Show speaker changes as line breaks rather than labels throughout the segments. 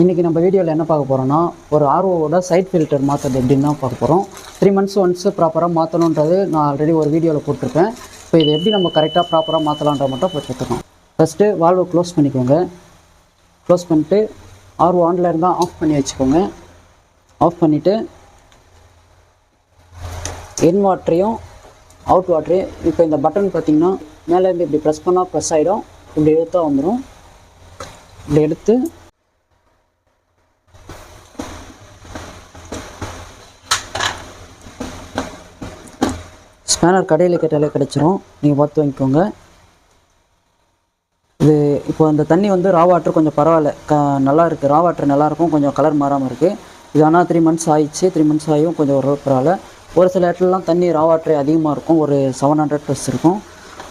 இன்றைக்கி நம்ம வீடியோவில் என்ன பார்க்க போகிறோம்னா, ஒரு ஆர்ஓவோட சைட் ஃபில்டர் மாற்றுறது எப்படின்னு தான் பார்க்க போகிறோம். 3 months ஒன்ஸு ப்ராப்பராக மாற்றணுன்றது நான் ஆல்ரெடி ஒரு வீடியோவில் போட்டிருப்பேன். இப்போ இது எப்படி நம்ம கரெக்டாக ப்ராப்பராக மாற்றலான்ற மட்டும் இப்போ பார்த்துக்கலாம். ஃபஸ்ட்டு வால்வை க்ளோஸ் பண்ணிக்கோங்க. க்ளோஸ் பண்ணிட்டு ஆர்ஓ ஆனில் இருந்தால் ஆஃப் பண்ணி வச்சுக்கோங்க. ஆஃப் பண்ணிவிட்டு இன் வாட்டரையும் அவுட் வாட்டரையும் இப்போ இந்த பட்டன் பார்த்திங்கன்னா மேலேருந்து இப்படி ப்ரெஸ் பண்ணால் ப்ரெஸ் ஆகிடும். இப்படி எடுத்தா வந்துடும். இப்படி எடுத்து ஸ்பேனர் கடையில் கேட்டாலே கிடச்சிரும். நீங்கள் பார்த்து வாங்கிக்கோங்க. இது இப்போ அந்த தண்ணி வந்து ரா வாட்டர் கொஞ்சம் பரவாயில்ல, நல்லா இருக்குது. ரா வாட்டர் நல்லாயிருக்கும், கொஞ்சம் கலர் மாறாமல் இருக்குது. இது ஆனால் 3 months ஆயிடுச்சு. 3 months ஆகியும் கொஞ்சம் ஓரளவு பரவாயில்ல. ஒரு சில இடத்துலலாம் தண்ணி ரா வாட்டரே அதிகமாக இருக்கும், ஒரு 700+ இருக்கும்.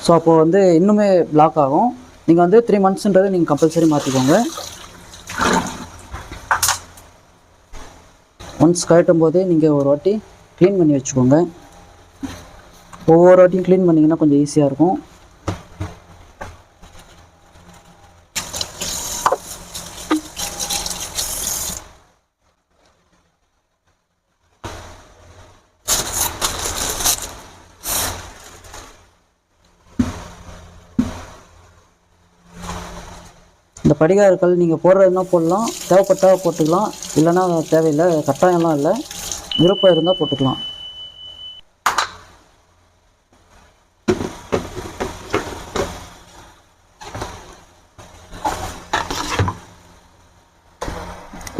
ஸோ அப்போது வந்து இன்னுமே பிளாக் ஆகும். நீங்கள் வந்து 3 monthsன்றது நீங்கள் கம்பல்சரி மாற்றிக்கோங்க. ஒன்ஸ் கழட்டும் போது நீங்கள் ஒரு வாட்டி க்ளீன் பண்ணி வச்சுக்கோங்க. ஒவ்வொரு வாட்டியும் க்ளீன் பண்ணிங்கன்னா கொஞ்சம் ஈஸியாக இருக்கும். இந்த படிகாரங்கள் நீங்கள் போடுறதுனா போடலாம், தேவைப்பட்டால் போட்டுக்கலாம், இல்லைன்னா தேவையில்லை, கட்டாயம்லாம் இல்லை, விருப்பம் இருந்தால் போட்டுக்கலாம்.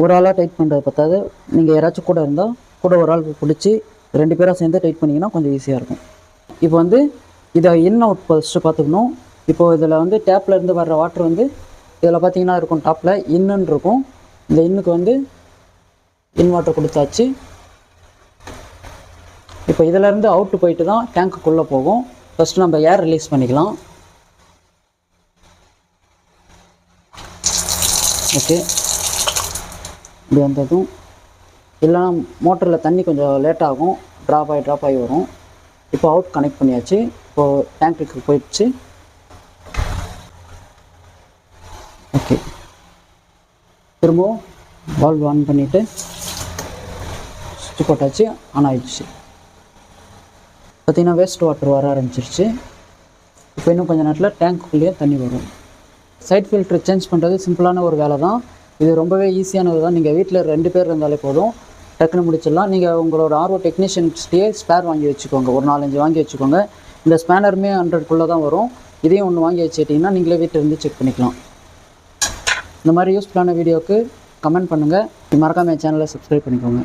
ஒரு ஆளாக டைட் பண்ணுறது பார்த்தாது, நீங்கள் யாராச்சும் கூட இருந்தால் கூட ஒரு ஆள் பிடிச்சி 2 பேராக சேர்ந்து டைட் பண்ணிங்கன்னா கொஞ்சம் ஈஸியாக இருக்கும். இப்போ வந்து இதை இன் அவுட் ஃபஸ்ட்டு பார்த்துக்கணும். இப்போது இதில் வந்து டேப்பில் இருந்து வர்ற வாட்டர் வந்து இதில் பார்த்தீங்கன்னா இருக்கும், டாப்பில் இன்னுன்னு இருக்கும். இந்த இன்னுக்கு வந்து இன் வாட்டர் கொடுத்தாச்சு. இப்போ இதிலேருந்து அவுட்டு போயிட்டு தான் டேங்க்குள்ளே போகும். ஃபஸ்ட்டு நம்ம ஏர் ரிலீஸ் பண்ணிக்கலாம். ஓகே, இப்படி வந்ததும் இல்லைனா மோட்டரில் தண்ணி கொஞ்சம் லேட் ஆகும், ட்ராப் ஆகி வரும். இப்போ அவுட் கனெக்ட் பண்ணியாச்சு. இப்போது டேங்க்குக்கு போயிடுச்சு. ஓகே, திரும்பவும் வால்வ் ஆன் பண்ணிவிட்டு சுவிட்ச் போட்டாச்சு, ஆன் ஆகிடுச்சு. பார்த்திங்கன்னா வேஸ்ட் வாட்டர் வர ஆரம்பிச்சிருச்சு. இப்போ இன்னும் கொஞ்சம் நேரத்தில் டேங்க்குள்ளேயே தண்ணி வரும். சைட் ஃபில்ட்ரு சேஞ்ச் பண்ணுறது சிம்பிளான ஒரு வேலை தான். இது ரொம்பவே ஈஸியானது தான். நீங்கள் வீட்டில் 2 பேர் இருந்தாலே போதும், டக்குன்னு முடிச்சிடலாம். நீங்கள் உங்களோட ஆர்ஓ டெக்னீஷியன்ஸ்டையே ஸ்பேர் வாங்கி வச்சுக்கோங்க. ஒரு 4-5 வாங்கி வச்சுக்கோங்க. இந்த ஸ்பேனருமே 100 தான் வரும். இதையும் ஒன்று வாங்கி வச்சுக்கிட்டிங்கன்னா நீங்களே வீட்டில் இருந்து செக் பண்ணிக்கலாம். இந்த மாதிரி யூஸ்ஃபுல்லான வீடியோவுக்கு கமெண்ட் பண்ணுங்கள். மறக்காமல் என் சேனலை சப்ஸ்கிரைப் பண்ணிக்கோங்க.